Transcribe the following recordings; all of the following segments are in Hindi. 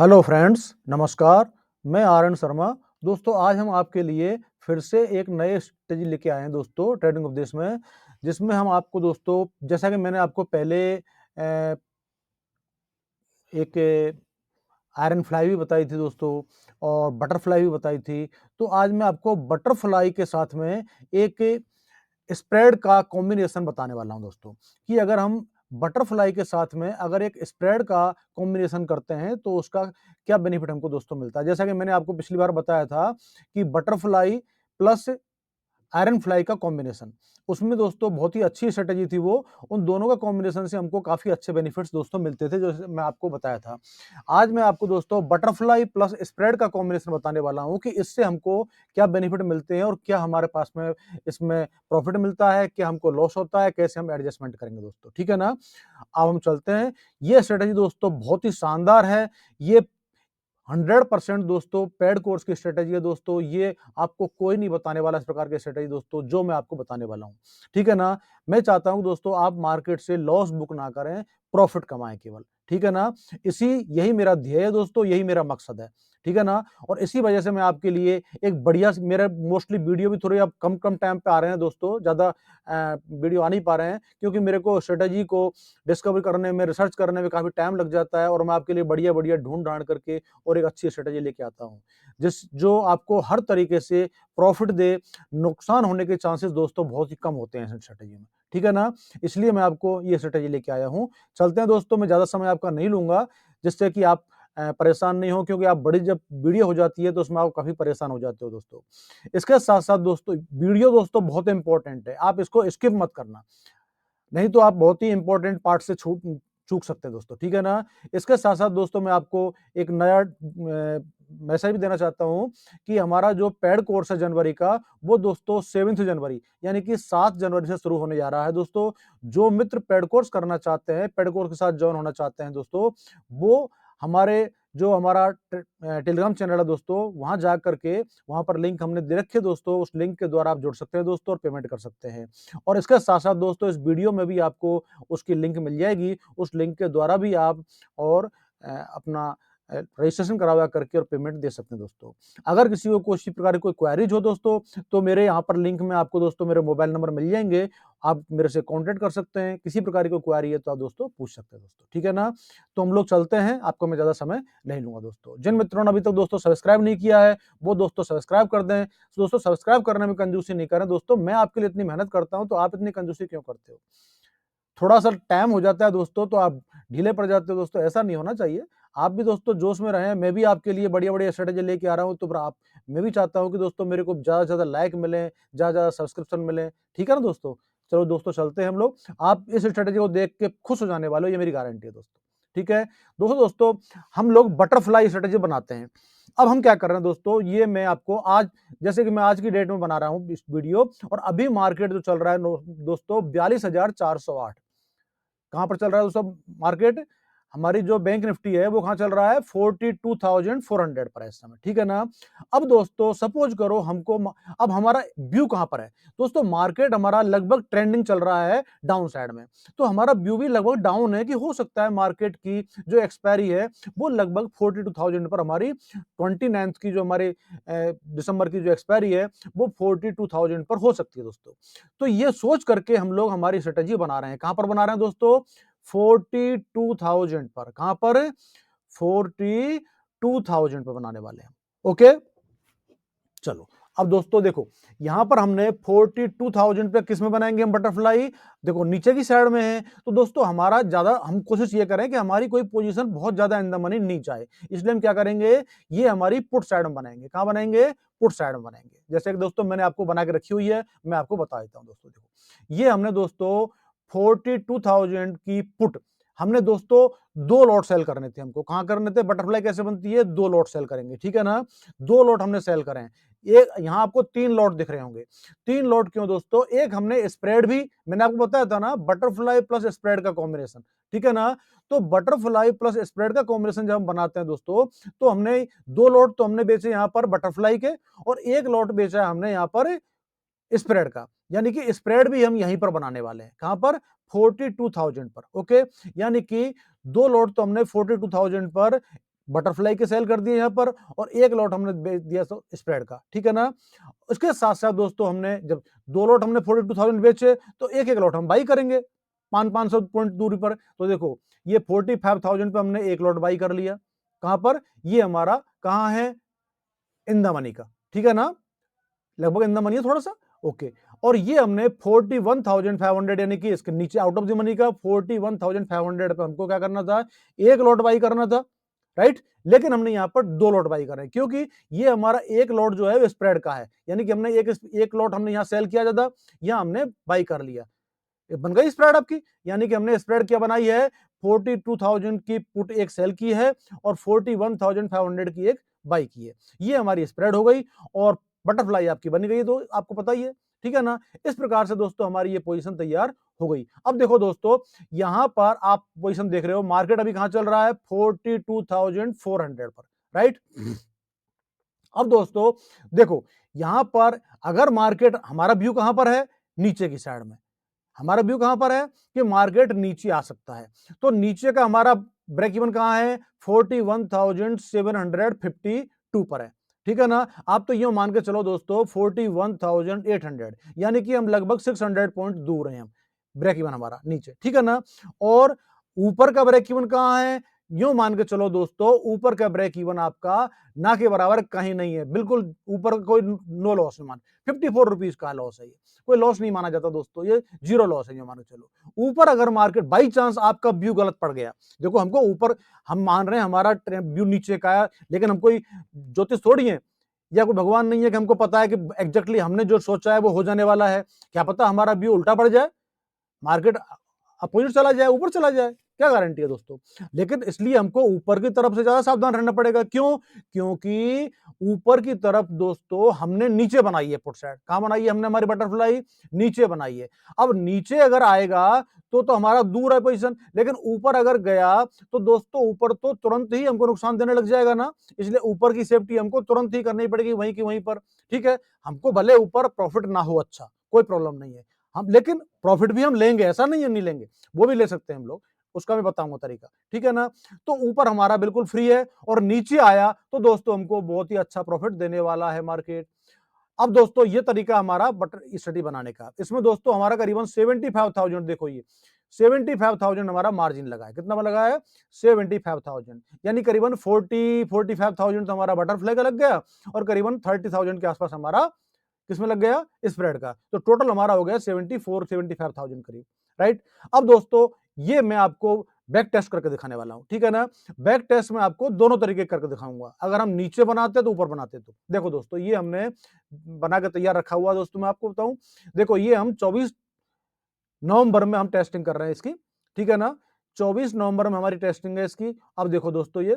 हेलो फ्रेंड्स, नमस्कार। मैं आर.एन. शर्मा। दोस्तों, आज हम आपके लिए फिर से एक नए स्ट्रेटजी लेके आए हैं दोस्तों ट्रेडिंग उपदेश में, जिसमें हम आपको दोस्तों जैसा कि मैंने आपको पहले एक आयरन फ्लाई भी बताई थी दोस्तों और बटरफ्लाई भी बताई थी। तो आज मैं आपको बटरफ्लाई के साथ में एक स्प्रेड का कॉम्बिनेशन बताने वाला हूं दोस्तों, कि अगर हम बटरफ्लाई के साथ में अगर एक स्प्रेड का कॉम्बिनेशन करते हैं तो उसका क्या बेनिफिट हमको दोस्तों मिलता है। जैसा कि मैंने आपको पिछली बार बताया था कि बटरफ्लाई प्लस आयरन फ्लाई का कॉम्बिनेशन, उसमें दोस्तों बहुत ही अच्छी स्ट्रेटजी थी वो। उन दोनों का कॉम्बिनेशन से हमको काफ़ी अच्छे बेनिफिट्स दोस्तों मिलते थे, जो मैं आपको बताया था। आज मैं आपको दोस्तों बटरफ्लाई प्लस स्प्रेड का कॉम्बिनेशन बताने वाला हूँ कि इससे हमको क्या बेनिफिट मिलते हैं और क्या हमारे पास में इसमें प्रॉफिट मिलता है, क्या हमको लॉस होता है, कैसे हम एडजस्टमेंट करेंगे दोस्तों, ठीक है ना? अब हम चलते हैं। ये स्ट्रेटजी दोस्तों बहुत ही शानदार है। ये 100% दोस्तों पेड कोर्स की स्ट्रेटजी है दोस्तों। ये आपको कोई नहीं बताने वाला इस प्रकार की स्ट्रेटजी दोस्तों, जो मैं आपको बताने वाला हूँ। ठीक है ना? मैं चाहता हूँ दोस्तों आप मार्केट से लॉस बुक ना करें, प्रॉफिट कमाएँ केवल। ठीक है ना? यही मेरा ध्येय है दोस्तों, यही मेरा मकसद है। ठीक है ना? और इसी वजह से मैं आपके लिए एक बढ़िया स मेरे मोस्टली वीडियो भी थोड़े अब कम-कम टाइम पे आ रहे हैं दोस्तों, ज़्यादा वीडियो आ नहीं पा रहे हैं, क्योंकि मेरे को स्ट्रेटजी को डिस्कवर करने में, रिसर्च करने में काफ़ी टाइम लग जाता है और मैं आपके लिए बढ़िया-बढ़िया ढूँढ-ढाँड़ करके और एक अच्छी स्ट्रेटजी लेके आता हूँ, जो आपको हर तरीके से प्रॉफिट दे। नुकसान होने के चांसेस दोस्तों बहुत ही कम होते हैं इस स्ट्रेटजी में, ठीक है ना? इसलिए मैं आपको ये स्ट्रेटजी लेके आया हूँ। चलते हैं दोस्तों, मैं ज़्यादा समय आपका नहीं लूँगा, जिससे कि आप परेशान नहीं हो, क्योंकि आप बड़ी जब वीडियो हो जाती है तो उसमें आप काफ़ी परेशान हो जाते हो दोस्तों। इसके साथ-साथ दोस्तों वीडियो दोस्तों बहुत इम्पोर्टेंट है, आप इसको स्किप मत करना। नहीं तो आप बहुत ही इंपॉर्टेंट पार्ट से चूक सकते हैं दोस्तों, ठीक है ना? इसके साथ-साथ दोस्तों मैं आपको एक नया मैसेज भी देना चाहता हूँ कि हमारा जो पेड कोर्स है जनवरी का, वो दोस्तों 7th जनवरी यानी कि 7 जनवरी से शुरू होने जा रहा है दोस्तों। जो मित्र पेड कोर्स करना चाहते हैं, पेड कोर्स के साथ जॉइन होना चाहते हैं दोस्तों, वो हमारा टेलीग्राम चैनल है दोस्तों, वहाँ जा कर के वहाँ पर लिंक हमने दे रखी है दोस्तों, उस लिंक के द्वारा आप जुड़ सकते हैं दोस्तों और पेमेंट कर सकते हैं। और इसके साथ-साथ दोस्तों इस वीडियो में भी आपको उसकी लिंक मिल जाएगी। उस लिंक के द्वारा भी आप और अपना रजिस्ट्रेशन करवा करके और पेमेंट दे सकते हैं दोस्तों। अगर किसी को किसी प्रकार की कोई क्वेरीज हो दोस्तों, तो मेरे यहाँ पर लिंक में आपको दोस्तों मेरे मोबाइल नंबर मिल जाएँगे। आप मेरे से कॉन्टैक्ट कर सकते हैं। किसी प्रकार की कोई क्वेरी है तो आप दोस्तों पूछ सकते हैं दोस्तों, ठीक है ना? तो हम लोग चलते हैं, आपको मैं ज़्यादा समय नहीं लूँगा दोस्तों। जिन मित्रों ने अभी तक दोस्तों सब्सक्राइब नहीं किया है, वो दोस्तों सब्सक्राइब कर दें। दोस्तों सब्सक्राइब करने में कंजूसी नहीं करें दोस्तों, मैं आपके लिए इतनी मेहनत करता हूँ, तो आप इतनी कंजूसी क्यों करते हो? थोड़ा-सा टाइम हो जाता है दोस्तों, तो आप ढीले पड़ जाते हो दोस्तों, ऐसा नहीं होना चाहिए। आप भी दोस्तों जोश में रहें, मैं भी आपके लिए बढ़िया-बढ़िया स्ट्रैटेजी लेके आ रहा हूँ, तो फिर आप मैं भी चाहता हूँ कि दोस्तों मेरे को ज़्यादा से ज़्यादा लाइक मिलें, ज़्यादा-ज़्यादा सब्सक्रिप्शन मिलें, ठीक है ना दोस्तों? चलो दोस्तों चलते हैं हम लोग। आप इस स्ट्रैटेजी को देख के खुश हो जाने वाले हो, ये मेरी गारंटी है दोस्तों, ठीक है? दोस्तों हम लोग बटरफ्लाई स्ट्रैटेजी बनाते हैं। अब हम क्या कर रहे हैं दोस्तों, ये मैं आपको आज जैसे कि मैं आज की डेट में बना रहा हूँ इस वीडियो, और अभी मार्केट जो चल रहा है दोस्तों 42,408। कहाँ पर चल रहा है दोस्तों मार्केट? हमारी जो बैंक निफ्टी है वो कहाँ चल रहा है? 42,400 पर है इस समय, ठीक है ना? अब दोस्तों सपोज़ करो हमको अब हमारा व्यू कहाँ पर है? दोस्तों मार्केट हमारा लगभग ट्रेंडिंग चल रहा है डाउन साइड में। तो हमारा व्यू भी लगभग डाउन है कि हो सकता है मार्केट की जो एक्सपायरी है वो लगभग 42,000 पर हमारी 29th की जो हमारी दिसंबर की जो एक्सपायरी है वो 42,000 पर हो सकती है दोस्तों। तो ये सोच करके हम लोग हमारी स्ट्रेटजी बना रहे हैं। कहाँ पर बना रहे हैं दोस्तों? 42,000 पर। कहाँ पर? 42,000 पे बनाने वाले हैं। ओके? चलो, अब दोस्तों देखो, यहां पर हमने 42,000 पे किस में बनाएंगे हम बटरफ्लाई? देखो नीचे की साइड में है, तो दोस्तों हमारा ज्यादा हम कोशिश ये करें कि हमारी कोई पोजीशन बहुत ज्यादा इन द मनी नहीं जाए, इसलिए हम क्या करेंगे, ये हमारी पुट साइड में बनाएंगे। कहां बनाएंगे? पुट साइड में बनाएंगे। जैसे कि दोस्तों मैंने आपको बना के रखी हुई है, मैं आपको बता देता हूं दोस्तों। देखो, ये हमने दोस्तों 42,000 की पुट हमने दोस्तों 2 लॉट सेल करने थे हमको। कहां करने थे? बटरफ्लाई कैसे बनती है? 2 लॉट सेल करेंगे, ठीक है ना? 2 लॉट हमने सेल करें। एक यहां आपको 3 लॉट दिख रहे होंगे। 3 लॉट क्यों दोस्तों? एक हमने स्प्रेड भी मैंने आपको बताया था ना, बटरफ्लाई प्लस स्प्रेड का कॉम्बिनेशन, ठीक है ना? तो बटरफ्लाई प्लस स्प्रेड का कॉम्बिनेशन जब हम बनाते हैं दोस्तों, तो हमने 2 लॉट तो हमने बेचे यहां पर बटरफ्लाई के, और 1 लॉट बेचा हमने यहां पर स्प्रेड का। यानी कि स्प्रेड भी हम यहीं पर बनाने वाले हैं। कहां पर? 42,000 पर। ओके, यानी कि 2 लॉट तो हमने 42,000 पर बटरफ्लाई के सेल कर दिए यहाँ पर, और एक लॉट हमने बेच दिया स्प्रेड का, ठीक है ना। उसके साथ साथ दोस्तों हमने जब 2 लॉट हमने 42,000 बेचे, तो एक एक लॉट हम बाई करेंगे 500 पॉइंट दूरी पर। तो देखो ये 45,000 पे हमने एक लॉट बाई कर लिया। कहां पर? ये हमारा कहां है? इन द मनी का, ठीक है ना, लगभग इन द मनी है थोड़ा सा, ओके। और ये हमने 41,500 यानी कि इसके नीचे आउट ऑफ द मनी का 41,500 पे हमको क्या करना था? एक लॉट बाई करना था, राइट। लेकिन हमने यहां पर 2 लॉट बाई करे, क्योंकि ये हमारा एक लॉट जो है वो स्प्रेड का है, यानी कि हमने एक लॉट हमने यहां सेल किया जाता, यहां हमने बाई कर लिया, बन गई स्प्रेड आपकी। यानी कि हमने स्प्रेड क्या बनाई है? 42,000 की पुट एक सेल की है और 41,500 की एक बाई की है, ये हमारी स्प्रेड हो गई और बटरफ्लाई आपकी बन गई। तो आपको पता ही है, ठीक है ना। इस प्रकार से दोस्तों हमारी ये पोजीशन तैयार हो गई। अब देखो दोस्तों, यहां पर आप पोजीशन देख रहे हो, मार्केट अभी कहां चल रहा है? 42,400 पर, राइट। अब दोस्तों देखो, यहां पर अगर मार्केट, हमारा व्यू कहां पर है? नीचे की साइड में। हमारा व्यू कहां पर है कि मार्केट नीचे आ सकता है। तो नीचे का हमारा ब्रेक इवन कहां है? 41,752 पर है, ठीक है ना। आप तो यूं मान के चलो दोस्तों 41,800, यानी कि हम लगभग 600 पॉइंट दूर हैं हम, ब्रेक इवन हमारा नीचे, ठीक है ना। और ऊपर का ब्रेक इवन कहां है? यूं मान के चलो दोस्तों, ऊपर का ब्रेक इवन आपका ना के बराबर कहीं नहीं है, बिल्कुल ऊपर कोई नो लॉस है, मान 54 रुपीज का लॉस है, ये कोई लॉस नहीं माना जाता दोस्तों, ये जीरो लॉस है, ये मानो चलो। ऊपर अगर मार्केट बाई चांस आपका व्यू गलत पड़ गया, देखो हमको ऊपर, हम मान रहे हैं हमारा व्यू नीचे का है, लेकिन हम कोई ज्योतिष थोड़ी है या कोई भगवान नहीं है कि हमको पता है कि एग्जैक्टली हमने जो सोचा है वो हो जाने वाला है। क्या पता हमारा व्यू उल्टा पड़ जाए, मार्केट अपोजिट चला जाए, ऊपर चला जाए, क्या गारंटी है दोस्तों। लेकिन इसलिए हमको ऊपर की तरफ से ज्यादा सावधान रहना पड़ेगा। क्यों? क्योंकि ऊपर की तरफ दोस्तों हमने नीचे बनाई है पुट साइड। कहां बनाई है हमने? हमारी बटरफ्लाई नीचे बनाई है। अब नीचे अगर आएगा तो हमारा दूर है पोजीशन, लेकिन ऊपर अगर गया तो दोस्तों ऊपर तो तुरंत ही हमको नुकसान देने लग जाएगा ना। इसलिए ऊपर की सेफ्टी हमको तुरंत ही करनी पड़ेगी, वहीं की वहीं पर, ठीक है। हमको भले ऊपर प्रॉफिट ना हो, अच्छा कोई प्रॉब्लम नहीं है, हम लेकिन प्रॉफिट भी हम लेंगे, ऐसा नहीं है नहीं लेंगे, वो भी ले सकते हैं हम लोग, उसका मैं बताऊंगा तरीका, ठीक है ना। तो ऊपर हमारा बिल्कुल फ्री है और नीचे आया तो दोस्तों हमको बहुत ही अच्छा प्रॉफिट देने वाला है मार्केट। अब दोस्तों ये तरीका हमारा बटर स्टडी बनाने का, इसमें दोस्तों हमारा करीबन 75,000, देखो ये 75,000 हमारा मार्जिन लगा है। कितना लगा है? 75,000, यानी करीबन 45,000 तो हमारा बटरफ्लाई का लग गया और करीबन 30,000 के आसपास हमारा किसमें लग गया? स्प्रेड का। तो टोटल हमारा हो गया 75,000 करीब, राइट। अब दोस्तों ये मैं आपको बैक टेस्ट करके दिखाने वाला हूं, ठीक है ना। बैक टेस्ट में आपको दोनों तरीके करके दिखाऊंगा, अगर हम नीचे बनाते तो ऊपर बनाते तो। देखो दोस्तों ये हमने बना के तैयार रखा हुआ, दोस्तों मैं आपको बताऊं, देखो ये हम 24 नवंबर में हम टेस्टिंग कर रहे हैं इसकी, ठीक है ना। 24 नवंबर में हमारी टेस्टिंग है इसकी। अब देखो दोस्तों ये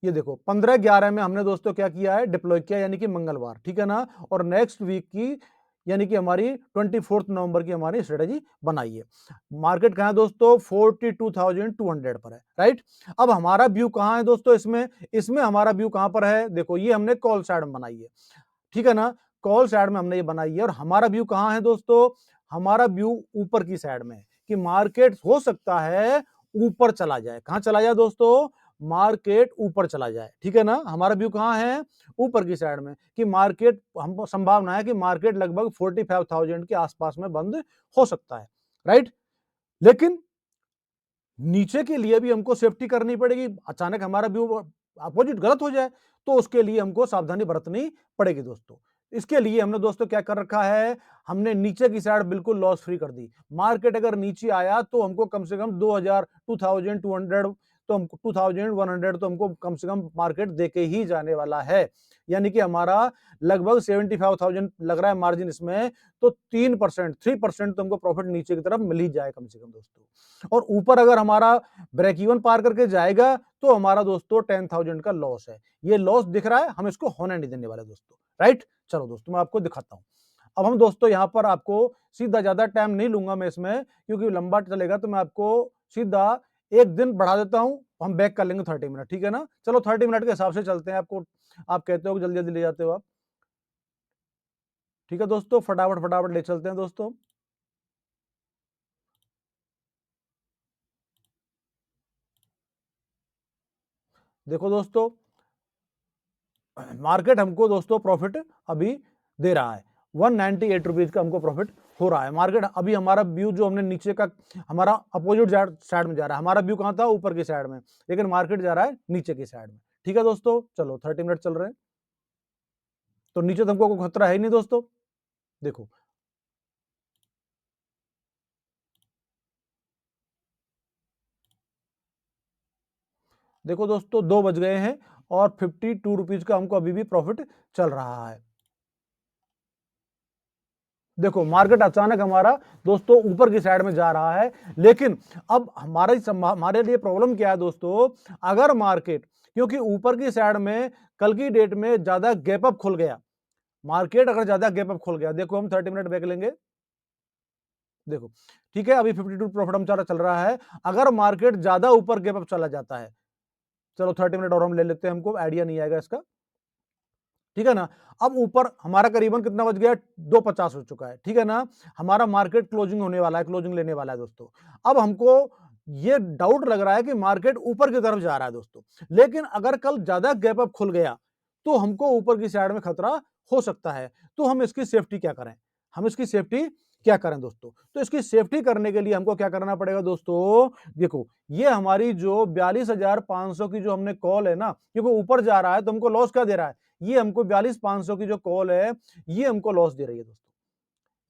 देखो 15/11 में हमने दोस्तों क्या किया है? डिप्लॉय किया, यानी कि मंगलवार, ठीक है ना। और नेक्स्ट वीक की यानी कि हमारी 24 नवंबर की हमारी स्ट्रेटेजी बनाई है। मार्केट कहां है दोस्तों? 42,200 पर है, राइट। अब हमारा व्यू कहां है दोस्तों? इसमें इसमें हमारा व्यू कहां पर है? देखो ये हमने कॉल साइड में बनाई है, ठीक है ना। कॉल साइड में हमने ये बनाई है और हमारा व्यू कहां है दोस्तों? हमारा व्यू ऊपर की साइड में है कि मार्केट हो सकता है ऊपर चला जाए। कहां चला जाए दोस्तों? मार्केट ऊपर चला जाए, ठीक है ना। हमारा व्यू कहां है? ऊपर की साइड में, कि मार्केट, हमको संभावना है कि मार्केट लगभग 45,000 के आसपास में बंद हो सकता है, राइट। लेकिन नीचे के लिए भी हमको सेफ्टी करनी पड़ेगी, अचानक हमारा व्यू अपोजिट गलत हो जाए तो उसके लिए हमको सावधानी बरतनी पड़ेगी दोस्तों। इसके लिए हमने दोस्तों क्या कर रखा है? हमने नीचे की साइड बिल्कुल लॉस फ्री कर दी। मार्केट अगर नीचे आया तो हमको कम से कम 2200 तो हमको 2100 तो हमको कम से कम मार्केट देके ही जाने वाला है। यानी कि हमारा लगभग 75,000 लग रहा है मार्जिन इसमें, तो 3% तो हमको प्रॉफिट नीचे की तरफ मिल ही जाए कम से कम दोस्तों। और ऊपर अगर हमारा ब्रेक इवन पार करके जाएगा तो हमारा दोस्तों 10,000 का लॉस है। ये लॉस दिख रहा है, हम इसको होने नहीं देने वाले दोस्तों, राइट। चलो दोस्तों मैं आपको दिखाता हूं। अब हम दोस्तों यहां पर आपको सीधा ज्यादा टाइम नहीं लूंगा मैं इसमें, क्योंकि लंबा चलेगा, तो मैं आपको सीधा एक दिन बढ़ा देता हूं, हम बैक कर लेंगे 30 मिनट, ठीक है ना। चलो 30 मिनट के हिसाब से चलते हैं। आपको, आप कहते हो कि जल्दी जल्दी ले जाते हो आप, ठीक है दोस्तों, फटाफट फटाफट ले चलते हैं दोस्तों। देखो दोस्तों, मार्केट हमको दोस्तों प्रॉफिट अभी दे रहा है, 198 रुपीज का हमको प्रॉफिट हो रहा है। मार्केट अभी हमारा व्यू जो हमने नीचे का हमारा अपोजिट साइड में जा रहा है, हमारा व्यू कहां था, ऊपर की साइड में, लेकिन मार्केट जा रहा है नीचे की साइड में। ठीक है दोस्तों, चलो 30 मिनट चल रहे हैं, तो नीचे तो हमको कोई खतरा है ही नहीं दोस्तों। देखो देखो दोस्तों, 2 बज गए हैं और 52 रुपीज का हमको अभी भी प्रॉफिट चल रहा है। देखो मार्केट अचानक हमारा दोस्तों ऊपर की साइड में जा रहा है, लेकिन अब हमारे लिए प्रॉब्लम क्या है दोस्तों, अगर मार्केट, क्योंकि ऊपर की साइड में कल की डेट में ज्यादा गैप अप खुल गया, मार्केट अगर ज्यादा गैप अप खुल गया, देखो हम 30 मिनट बैक लेंगे, देखो ठीक है, अभी 52 प्रॉफिट हम चल रहा है। अगर मार्केट ज्यादा ऊपर गैप अप चला जाता है, चलो 30 मिनट और हम ले लेते हैं, हमको आइडिया नहीं आएगा इसका, ठीक है ना। अब ऊपर हमारा करीबन कितना बच गया, 250 हो चुका है, ठीक है ना। हमारा मार्केट क्लोजिंग होने वाला है, क्लोजिंग लेने वाला है दोस्तों। अब हमको ये डाउट लग रहा है कि मार्केट ऊपर की तरफ जा रहा है दोस्तों, लेकिन अगर कल ज्यादा गैप अप खुल गया तो हमको ऊपर की साइड में खतरा हो सकता है। तो हम इसकी सेफ्टी क्या करें, हम इसकी सेफ्टी क्या करें दोस्तों, तो इसकी सेफ्टी करने के लिए हमको क्या करना पड़ेगा दोस्तों, देखो ये हमारी जो 42,500 की जो हमने कॉल है ना, क्योंकि ऊपर जा रहा है तो हमको लॉस क्या दे रहा है, ये हमको 42,500 की जो कॉल है, ये हमको लॉस दे रही है दोस्तों,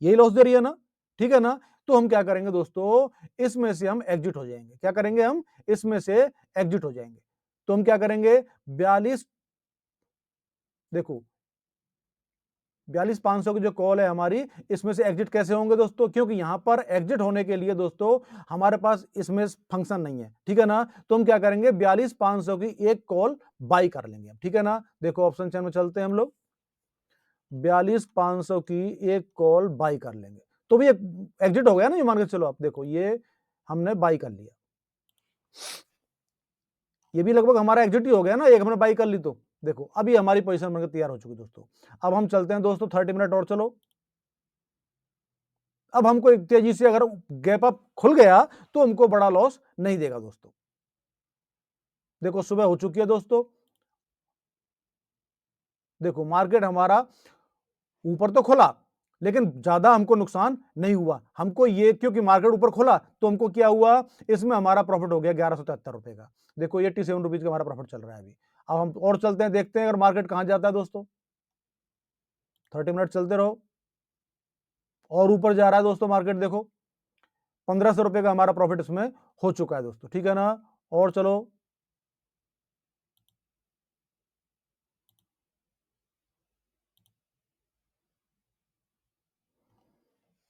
यही लॉस दे रही है ना, ठीक है ना। तो हम क्या करेंगे दोस्तों, इसमें से हम एग्जिट हो जाएंगे, क्या करेंगे हम, इसमें से एग्जिट हो जाएंगे। तो हम क्या करेंगे, 42, देखो 42,500 की जो कॉल है हमारी, इसमें से एग्जिट कैसे होंगे दोस्तों, क्योंकि यहां पर एग्जिट होने के लिए दोस्तों हमारे पास इसमें फंक्शन नहीं है, ठीक है ना। तो हम क्या करेंगे, 42,500 की एक कॉल बाई कर लेंगे, ठीक है ना। देखो ऑप्शन चेन में चलते हैं हम लोग, 42,500 की एक कॉल बाई कर लेंगे, तो भी एग्जिट हो गया ना, ये मान के चलो आप, देखो ये हमने बाई कर लिया, ये भी लगभग हमारा एग्जिट ही हो गया ना, एक हमने बाई कर ली, तो देखो अभी हमारी पोजीशन बनकर तैयार हो चुकी दोस्तों। अब हम चलते हैं दोस्तों 30 मिनट और चलो। अब हमको एक तेजी से अगर गैप अप खुल गया तो हमको बड़ा लॉस नहीं देगा दोस्तों। देखो सुबह हो चुकी है दोस्तों, देखो मार्केट हमारा ऊपर तो खुला, लेकिन ज्यादा हमको नुकसान नहीं हुआ, हमको ये क्योंकि मार्केट ऊपर खुला तो हमको क्या हुआ, इसमें हमारा प्रॉफिट हो गया 1173 रुपए का। देखो 87 रुपीज का हमारा प्रॉफिट चल रहा है अभी। अब हम और चलते हैं, देखते हैं अगर मार्केट कहां जाता है दोस्तों, 30 मिनट चलते रहो, और ऊपर जा रहा है दोस्तों मार्केट, देखो 1500 रुपए का हमारा प्रॉफिट इसमें हो चुका है दोस्तों, ठीक है ना। और चलो,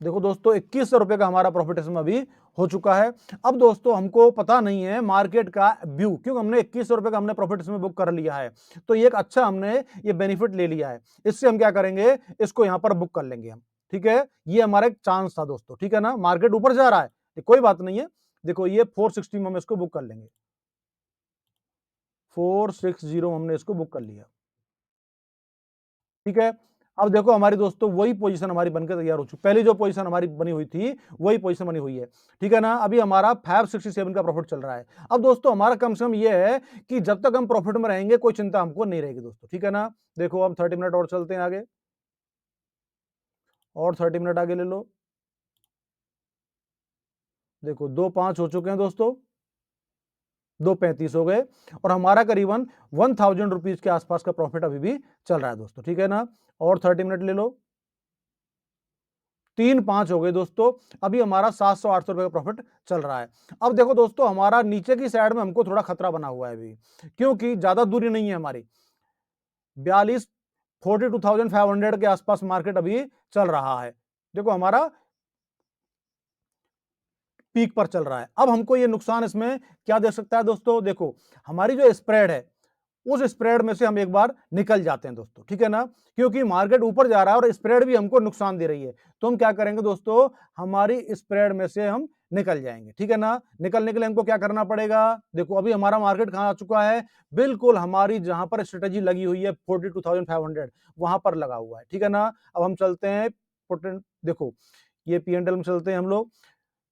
देखो दोस्तों 2100 रुपए का हमारा प्रॉफिट इसमें अभी हो चुका है। अब दोस्तों हमको पता नहीं है मार्केट का व्यू, क्योंकि हमने 2100 रुपए का हमने प्रॉफिट इसमें बुक कर लिया है, तो ये एक अच्छा हमने ये बेनिफिट ले लिया है। इससे हम क्या करेंगे, इसको यहां पर बुक कर लेंगे हम, ठीक है। ये हमारा एक चांस था दोस्तों, ठीक है ना। मार्केट ऊपर जा रहा है, कोई बात नहीं है, देखो ये 460 में हम इसको बुक कर लेंगे, 460 हमने इसको बुक कर लिया, ठीक है। अब देखो हमारी दोस्तों वही पोजीशन हमारी बनकर तैयार हो चुकी, पहली जो पोजीशन हमारी बनी हुई थी वही पोजीशन बनी हुई है, ठीक है ना। अभी हमारा 567 का प्रॉफिट चल रहा है। अब दोस्तों हमारा कम से कम ये है कि जब तक हम प्रॉफिट में रहेंगे कोई चिंता हमको नहीं रहेगी दोस्तों, ठीक है ना। देखो हम 30 मिनट और चलते हैं आगे, और 30 मिनट आगे ले लो, देखो 2:05 हो चुके हैं दोस्तों, 2:35 हो गए, और हमारा करीबन 1000 रुपीज के आसपास का प्रॉफिट अभी भी चल रहा है दोस्तों, ठीक है ना। और 30 मिनट ले लो, 3:05 हो गए दोस्तों, अभी हमारा 700-800 रुपए का प्रॉफिट चल रहा है। अब देखो दोस्तों हमारा नीचे की साइड में हमको थोड़ा खतरा बना हुआ है अभी, क्योंकि ज्यादा दूरी नहीं है हमारी, 42,42,500 के आसपास मार्केट अभी चल रहा है, देखो हमारा पीक पर चल रहा है। अब हमको ये नुकसान इसमें क्या दे सकता है दोस्तों, देखो हमारी जो स्प्रेड है, उस स्प्रेड में से हम एक बार निकल जाते हैं दोस्तों, ठीक है ना, क्योंकि मार्केट ऊपर जा रहा है और स्प्रेड भी हमको नुकसान दे रही है। तो हम क्या करेंगे दोस्तों, हमारी स्प्रेड में से हम निकल जाएंगे, ठीक है ना। निकलने के लिए हमको क्या करना पड़ेगा, देखो अभी हमारा मार्केट कहां आ चुका है, बिल्कुल हमारी जहां पर स्ट्रेटेजी लगी हुई है 42,500 वहां पर लगा हुआ है, ठीक है ना। अब हम चलते हैं देखो ये P&L में चलते हैं हम लोग,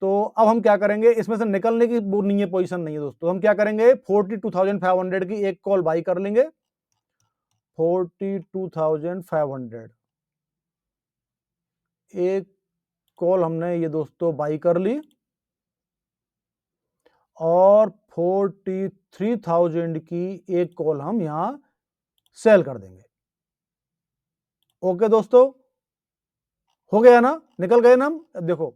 तो अब हम क्या करेंगे, इसमें से निकलने की वो नहीं है, पोजीशन नहीं है दोस्तों। हम क्या करेंगे, 42,500 की एक कॉल बाई कर लेंगे। 42,500 एक कॉल हमने ये दोस्तों बाई कर ली, और 43,000 की एक कॉल हम यहां सेल कर देंगे। ओके दोस्तों, हो गया ना, निकल गए ना हम। अब देखो,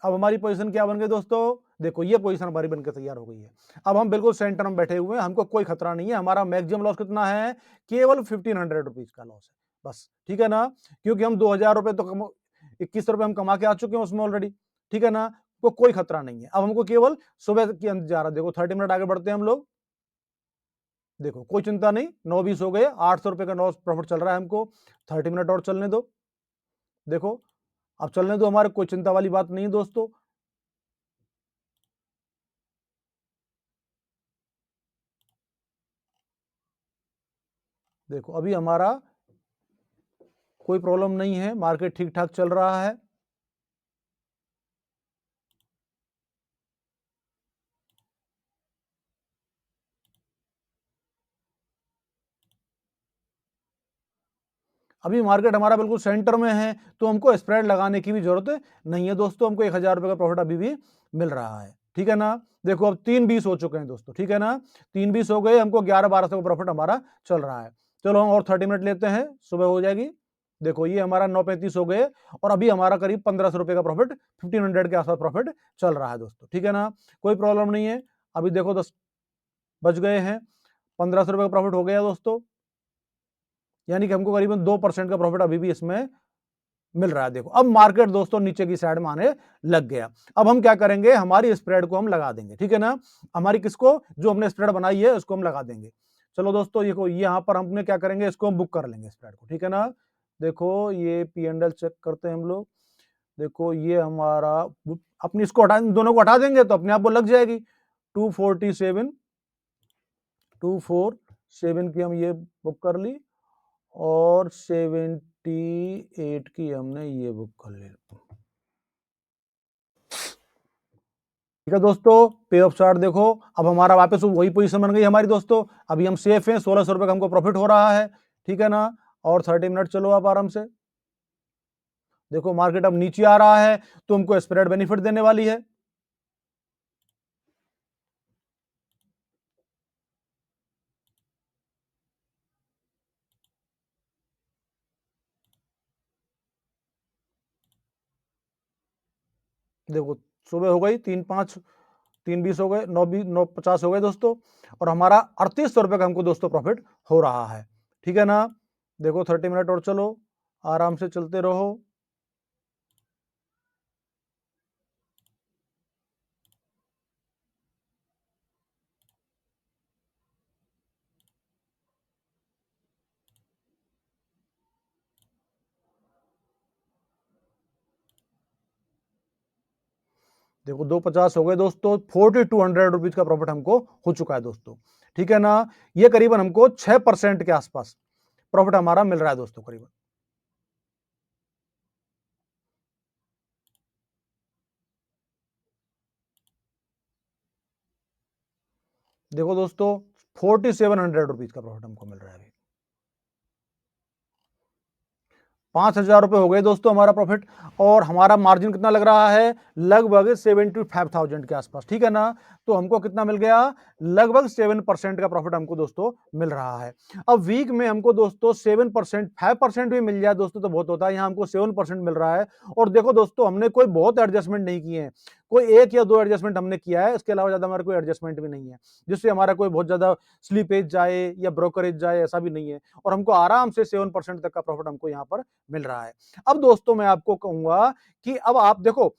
अब हमारी पोजीशन क्या बन गई दोस्तों, देखो ये पोजीशन हमारी बनकर तैयार हो गई है। अब हम बिल्कुल सेंटर में बैठे हुए हैं, हमको कोई खतरा नहीं है। हमारा मैक्सिमम लॉस कितना है, केवल 1500 रुपीज का लॉस है बस, ठीक है ना, क्योंकि हम 2000 रुपए तो 21 रुपए हम कमा के आ चुके हैं उसमें ऑलरेडी, ठीक है ना, तो कोई खतरा नहीं है। अब हमको केवल सुबह के अंदर जा रहा है, देखो 30 मिनट आगे बढ़ते हैं हम लोग। देखो कोई चिंता नहीं, 9:20 हो गए, 800 रुपए का लॉस प्रॉफिट चल रहा है हमको। 30 मिनट और चलने दो, देखो अब चलने दो, हमारे कोई चिंता वाली बात नहीं है दोस्तों। देखो अभी हमारा कोई प्रॉब्लम नहीं है, मार्केट ठीक ठाक चल रहा है। अभी मार्केट हमारा बिल्कुल सेंटर में है, तो हमको स्प्रेड लगाने की भी जरूरत नहीं है दोस्तों। हमको 1000 रुपए का प्रॉफिट अभी भी मिल रहा है, ठीक है ना। देखो अब 3:20 हो चुके हैं दोस्तों, ठीक है ना, 3:20 हो गए, हमको 11-1200 का प्रॉफिट हमारा चल रहा है। चलो हम और 30 मिनट लेते हैं, सुबह हो जाएगी। देखो ये हमारा 9:35 हो गए, और अभी हमारा करीब 1500 रुपए का प्रॉफिट, 1500 के आसपास प्रॉफिट चल रहा है दोस्तों, ठीक है ना, कोई प्रॉब्लम नहीं है। अभी देखो 10 बज गए हैं, 1500 रुपए का प्रॉफिट हो गया दोस्तों, यानी कि हमको करीबन 2% का प्रॉफिट अभी भी इसमें मिल रहा है। देखो अब मार्केट दोस्तों नीचे की साइड में आने लग गया। अब हम क्या करेंगे, हमारी स्प्रेड को हम लगा देंगे, ठीक है ना, हमारी किसको, जो हमने स्प्रेड बनाई है उसको हम लगा देंगे। चलो दोस्तों, ये यहां पर हमने क्या करेंगे, इसको हम बुक कर लेंगे स्प्रेड को, ठीक है ना। देखो ये P&L चेक करते हैं हम लोग। देखो ये हमारा, अपनी इसको हटा, दोनों को हटा देंगे तो अपने आप वो लग जाएगी। 247 की हम ये बुक कर ली, और 78 की हमने ये बुक कर ली। ठीक है दोस्तों, पे ऑफ चार्ट देखो, अब हमारा वापस वही पोजीशन बन गई हमारी दोस्तों। अभी हम सेफ हैं, 1600 रुपए का हमको प्रॉफिट हो रहा है, ठीक है ना। और 30 मिनट चलो आप आराम से, देखो मार्केट अब नीचे आ रहा है, तो हमको स्प्रेड बेनिफिट देने वाली है। देखो सुबह हो गई 3:05, 3:20 हो गए, 9:50 हो गए दोस्तों, और हमारा 3800 रुपए का हमको दोस्तों प्रॉफिट हो रहा है, ठीक है ना। देखो 30 मिनट और चलो, आराम से चलते रहो। देखो 250 हो गए दोस्तों, 4200 रुपीज का प्रॉफिट हमको हो चुका है दोस्तों, ठीक है ना। ये करीबन हमको 6% के आसपास प्रॉफिट हमारा मिल रहा है दोस्तों करीबन। देखो दोस्तों 4700 रुपीज का प्रॉफिट हमको मिल रहा है अभी। 5,000 रुपए हो गए दोस्तों हमारा प्रॉफिट, और हमारा मार्जिन कितना लग रहा है, लगभग 75,000 के आसपास, ठीक है ना। तो हमको कितना मिल गया, लगभग 7% का प्रॉफिट हमको दोस्तों मिल रहा है। अब वीक में हमको दोस्तों 7%, 5% भी मिल जाए दोस्तों तो बहुत होता है, यहाँ हमको 7% मिल रहा है। और देखो दोस्तों, हमने कोई बहुत एडजस्टमेंट नहीं किए हैं, कोई 1 या 2 एडजस्टमेंट हमने किया है, इसके अलावा ज्यादा हमारा कोई एडजस्टमेंट भी नहीं है, जिससे हमारा कोई बहुत ज्यादा स्लीपेज जाए या ब्रोकरेज जाए, ऐसा भी नहीं है। और हमको आराम से 7% तक का प्रॉफिट हमको यहाँ पर मिल रहा है। अब दोस्तों मैं आपको कहूंगा कि अब आप देखो,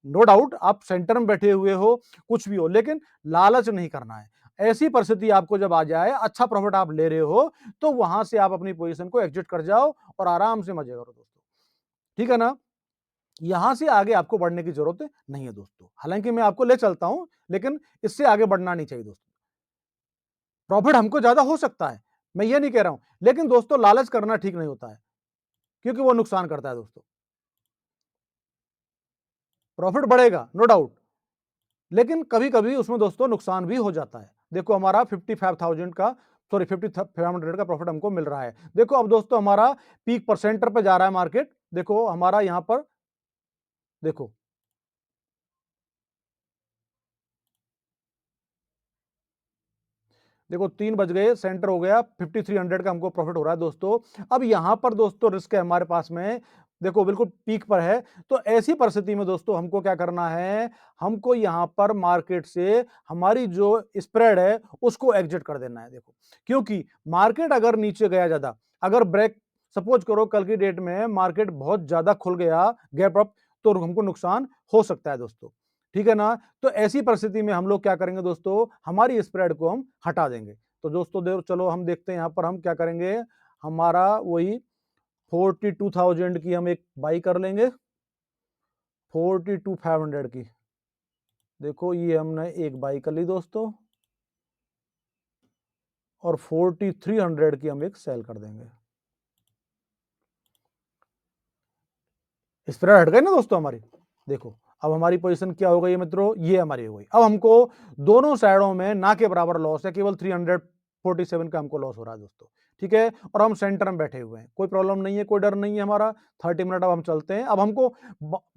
नो डाउट आप सेंटर में बैठे हुए हो, कुछ भी हो, लेकिन लालच नहीं करना है। ऐसी परिस्थिति आपको जब आ जाए, अच्छा प्रॉफिट आप ले रहे हो, तो वहां से आप अपनी पोजीशन को एग्जिट कर जाओ और आराम से मजे करो दोस्तों, ठीक है ना। यहां से आगे आपको बढ़ने की जरूरत नहीं है दोस्तों, हालांकि मैं आपको ले चलता हूं, लेकिन इससे आगे बढ़ना नहीं चाहिए दोस्तों। प्रॉफिट हमको ज्यादा हो सकता है, मैं ये नहीं कह रहा हूं, लेकिन दोस्तों लालच करना ठीक नहीं होता है, क्योंकि वो नुकसान करता है दोस्तों। प्रॉफिट बढ़ेगा नो डाउट, लेकिन कभी कभी उसमें दोस्तों नुकसान भी हो जाता है। देखो हमारा 55,000 का, सॉरी 5500 का प्रॉफिट हमको मिल रहा है। देखो अब दोस्तों हमारा पीक पर सेंटर पे जा रहा है मार्केट। देखो हमारा यहां पर देखो देखो 3 बज गए, सेंटर हो गया, 5300 का हमको प्रॉफिट हो रहा है दोस्तों। अब यहां पर दोस्तों रिस्क है हमारे पास में, देखो बिल्कुल पीक पर है। तो ऐसी परिस्थिति में दोस्तों हमको क्या करना है, हमको यहां पर मार्केट से हमारी जो स्प्रेड है उसको एग्जिट कर देना है। देखो क्योंकि मार्केट अगर नीचे गया ज्यादा, अगर ब्रेक, सपोज करो कल की डेट में मार्केट बहुत ज्यादा खुल गया गैप अप, तो हमको नुकसान हो सकता है दोस्तों, ठीक है ना। तो ऐसी परिस्थिति में हम लोग क्या करेंगे दोस्तों, हमारी स्प्रेड को हम हटा देंगे। तो दोस्तों चलो हम देखते हैं यहां पर हम क्या करेंगे। हमारा वही 42,000 की हम एक बाई कर लेंगे, 42,500 की। देखो ये हमने एक बाई कर ली दोस्तों, और 4300 की हम एक सेल कर देंगे। स्प्रेड हट गई ना दोस्तों हमारी। देखो अब हमारी पोजीशन क्या हो गई है मित्रों, ये हमारी हो गई। अब हमको दोनों साइडों में ना के बराबर लॉस है, केवल 347 का हमको लॉस हो रहा है दोस्तों, ठीक है। और हम सेंटर में बैठे हुए हैं, कोई प्रॉब्लम नहीं है, कोई डर नहीं है हमारा। 30 मिनट अब हम चलते हैं। अब हमको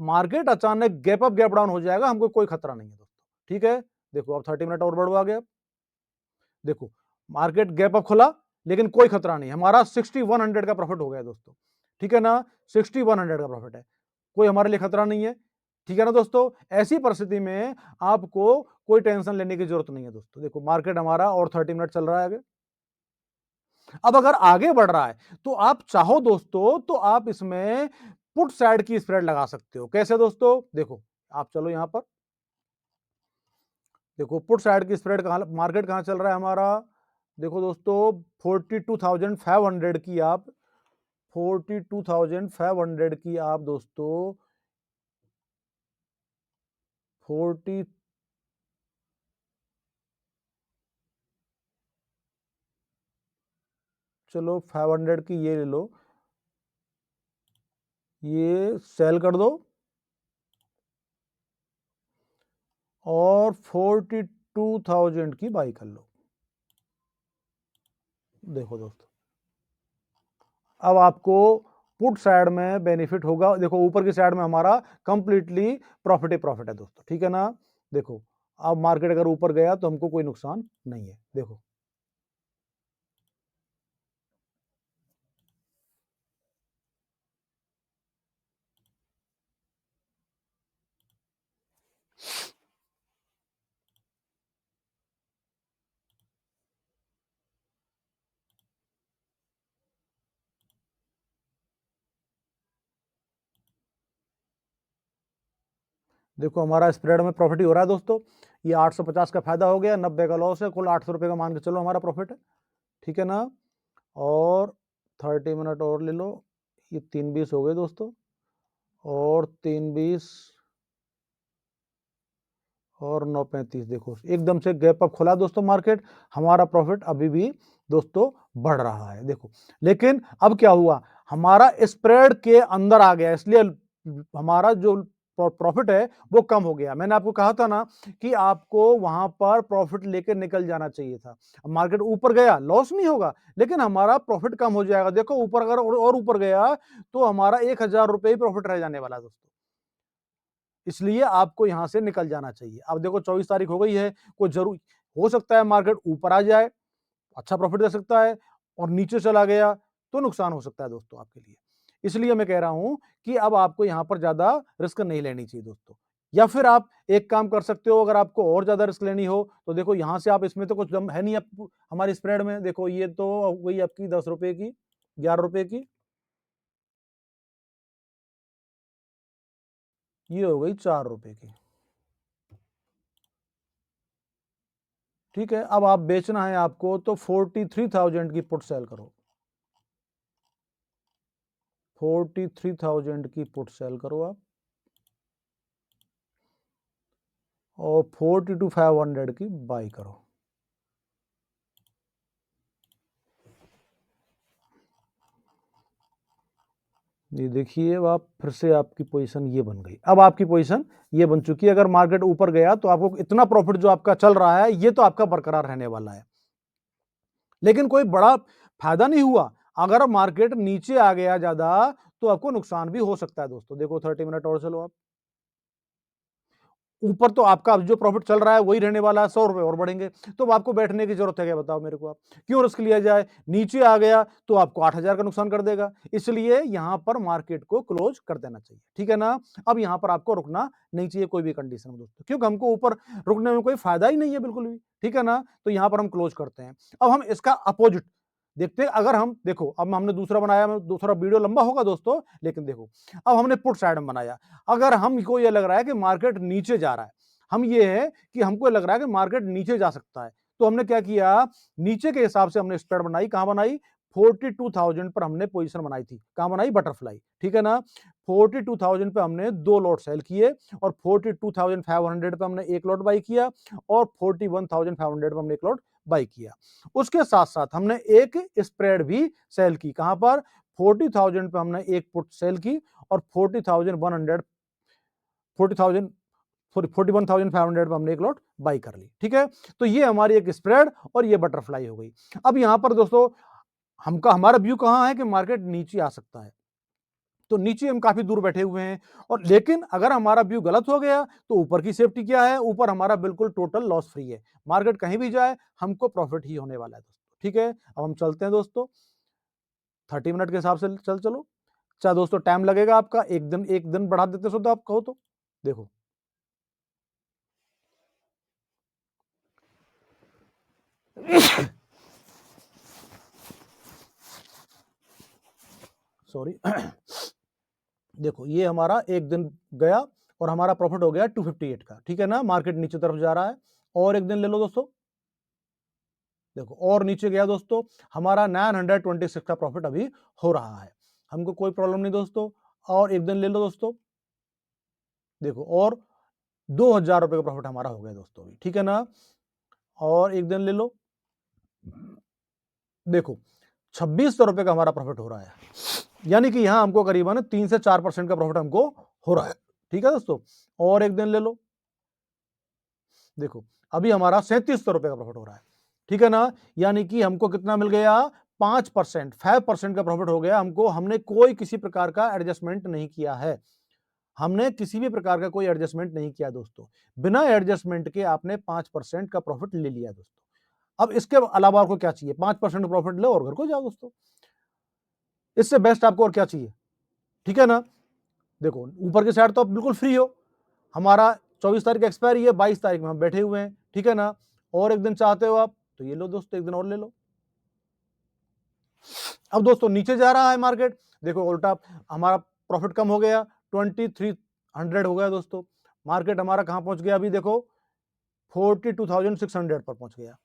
मार्केट अचानक गैप अप गैप डाउन हो जाएगा, हमको कोई खतरा नहीं है दोस्तों, ठीक है। देखो अब 30 मिनट और बढ़वा गया। देखो मार्केट गैप अप खुला, लेकिन कोई खतरा नहीं, हमारा 6100 का प्रॉफिट हो गया दोस्तों, ठीक है ना। 6100 का प्रॉफिट है, कोई हमारे लिए खतरा नहीं है, ठीक है ना दोस्तों। ऐसी परिस्थिति में आपको कोई टेंशन लेने की जरूरत नहीं है दोस्तों। देखो मार्केट हमारा और 30 मिनट चल रहा है आगे। अब अगर आगे बढ़ रहा है तो आप चाहो दोस्तों तो आप इसमें पुट साइड की स्प्रेड लगा सकते हो। कैसे दोस्तों, देखो आप चलो यहां पर, देखो पुट साइड की स्प्रेड कहां, मार्केट कहां चल रहा है हमारा। देखो दोस्तों 42,500 की आप, 42,500 की आप दोस्तों 40, चलो 500 की ये ले लो, ये सेल कर दो, और 42,000 की बाई कर लो। देखो दोस्तों अब आपको पुट साइड में बेनिफिट होगा। देखो ऊपर की साइड में हमारा कंप्लीटली प्रॉफिट ही प्रॉफिट है दोस्तों, ठीक है ना। देखो अब मार्केट अगर ऊपर गया तो हमको कोई नुकसान नहीं है। देखो देखो हमारा स्प्रेड में प्रॉफिट ही हो रहा है दोस्तों। ये 850 का फायदा हो गया, 90 का लॉस है, कुल 800 रुपये का मान के चलो हमारा प्रॉफिट है, ठीक है ना। और 30 मिनट और ले लो, ये 3:20 हो गए दोस्तों, और 3:20 और 9:35। देखो एकदम से गैप अप खुला दोस्तों मार्केट, हमारा प्रॉफिट अभी भी दोस्तों बढ़ रहा है। देखो लेकिन अब क्या हुआ, हमारा स्प्रेड के अंदर आ गया, इसलिए हमारा जो प्रॉफिट है वो कम हो गया। मैंने आपको कहा था ना कि आपको वहां पर प्रॉफिट लेकर निकल जाना चाहिए था। मार्केट ऊपर गया लॉस नहीं होगा, लेकिन हमारा प्रॉफिट कम हो जाएगा। देखो ऊपर अगर और ऊपर गया तो हमारा 1,000 रुपये ही प्रॉफिट रह जाने वाला है दोस्तों, इसलिए आपको यहां से निकल जाना चाहिए। अब देखो 24 तारीख हो गई है, कोई जरूर हो सकता है मार्केट ऊपर आ जाए, अच्छा प्रॉफिट दे सकता है, और नीचे चला गया तो नुकसान हो सकता है दोस्तों आपके लिए। इसलिए मैं कह रहा हूं कि अब आपको यहां पर ज्यादा रिस्क नहीं लेनी चाहिए दोस्तों। या फिर आप एक काम कर सकते हो, अगर आपको और ज्यादा रिस्क लेनी हो तो देखो यहां से आप, इसमें तो कुछ दम है नहीं आप हमारी स्प्रेड में। देखो ये तो हो गई आपकी 10 रुपए की, 11 रुपए की, ये हो गई 4 रुपए की, ठीक है। अब आप बेचना है आपको तो 43,000 की पुट सेल करो, 43,000 की पुट सेल करो आप, और 42,500 की बाई करो। ये देखिए अब आप फिर से आपकी पोजीशन ये बन गई। अब आपकी पोजीशन ये बन चुकी है, अगर मार्केट ऊपर गया तो आपको इतना प्रॉफिट जो आपका चल रहा है ये तो आपका बरकरार रहने वाला है। लेकिन कोई बड़ा फायदा नहीं हुआ। अगर मार्केट नीचे आ गया ज़्यादा तो आपको नुकसान भी हो सकता है दोस्तों। देखो 30 मिनट और चलो आप। ऊपर तो आपका जो प्रॉफिट चल रहा है वही रहने वाला है, 100 रुपए और बढ़ेंगे। तो अब आपको बैठने की जरूरत है क्या, बताओ मेरे को आप? क्यों रिस्क लिया जाए? नीचे आ गया तो आपको 8,000 का नुकसान कर देगा। इसलिए यहां पर मार्केट को क्लोज कर देना चाहिए, ठीक है ना? अब यहां पर आपको रुकना नहीं चाहिए कोई भी कंडीशन में दोस्तों, क्योंकि हमको ऊपर रुकने में कोई फायदा ही नहीं है बिल्कुल भी, ठीक है ना? तो यहां पर हम क्लोज करते हैं। अब हम इसका अपोजिट देखते हैं। अगर हम देखो, अब हमने दूसरा बनाया, दूसरा वीडियो लंबा होगा दोस्तों, लेकिन देखो अब हमने पुट साइड में बनाया। अगर हमको ये लग रहा है कि मार्केट नीचे जा रहा है, हम ये है कि हमको लग रहा है कि मार्केट नीचे जा सकता है, तो हमने क्या किया, नीचे के हिसाब से हमने स्प्रेड बनाई। कहां बनाई? 42,000 पर हमने पोजीशन बनाई थी। कहां बनाई? बटरफ्लाई, ठीक है ना? 42,000 पे हमने 2 लॉट सेल किए और 42,500 पे हमने एक लॉट बाई किया और 41,500 पे हमने एक लॉट बाई किया। उसके साथ साथ हमने एक स्प्रेड भी सेल की। कहां पर? 40,000 पे हमने एक पुट सेल की और 40,100 40,000 41,500 पे हमने एक लॉट बाई कर ली, ठीक है? तो ये हमारी एक स्प्रेड और ये बटरफ्लाई हो गई। अब यहां पर दोस्तों हमारा व्यू कहां है कि मार्केट नीचे आ सकता है, तो नीचे हम काफी दूर बैठे हुए हैं। और लेकिन अगर हमारा व्यू गलत हो गया तो ऊपर की सेफ्टी क्या है? ऊपर हमारा बिल्कुल टोटल लॉस फ्री है। मार्केट कहीं भी जाए हमको प्रॉफिट ही होने वाला है दोस्तों, ठीक है? अब हम चलते हैं दोस्तों 30 मिनट के हिसाब से चलो। अच्छा दोस्तों, टाइम लगेगा आपका, एक दिन बढ़ा देते सो तो आप कहो तो। देखो सॉरी देखो ये हमारा एक दिन गया और हमारा प्रॉफिट हो गया 258 का, ठीक है ना? मार्केट नीचे तरफ जा रहा है। और एक दिन ले लो दोस्तों, देखो और नीचे गया दोस्तों, हमारा 926 का प्रॉफिट अभी हो रहा है, हमको कोई प्रॉब्लम नहीं दोस्तों। और एक दिन ले लो दोस्तों, देखो और 2,000 रुपए का प्रॉफिट हमारा हो गया दोस्तों अभी, ठीक है ना? और एक दिन ले लो, देखो 2,600 रुपए का हमारा प्रॉफिट हो रहा है, यानी कि यहां हमको करीबन 3 से 4% का प्रॉफिट हमको हो रहा है, ठीक है दोस्तों? और एक दिन ले लो, देखो अभी हमारा 3700 रुपए का प्रॉफिट हो रहा है, ठीक है ना? यानी कि हमको कितना मिल गया? 5% का प्रॉफिट हो गया हमको। हमने कोई किसी प्रकार का एडजस्टमेंट नहीं किया है, हमने किसी भी प्रकार का कोई एडजस्टमेंट नहीं किया दोस्तों। बिना एडजस्टमेंट के आपने 5% का प्रॉफिट ले लिया दोस्तों। अब इसके अलावा आपको क्या चाहिए? 5% प्रॉफिट लो और घर को जाओ दोस्तों, इससे बेस्ट आपको और क्या चाहिए, ठीक है ना? देखो ऊपर की साइड तो आप बिल्कुल फ्री हो। हमारा 24 तारीख एक्सपायरी है, 22 तारीख में हम बैठे हुए हैं, ठीक है ना? और एक दिन चाहते हो आप तो ये लो दोस्तों, एक दिन और ले लो। अब दोस्तों नीचे जा रहा है मार्केट, देखो उल्टा हमारा प्रॉफिट कम हो गया, 2300 हो गया दोस्तों। मार्केट हमारा कहां पहुंच गया? अभी देखो 42,600 पर पहुंच गया,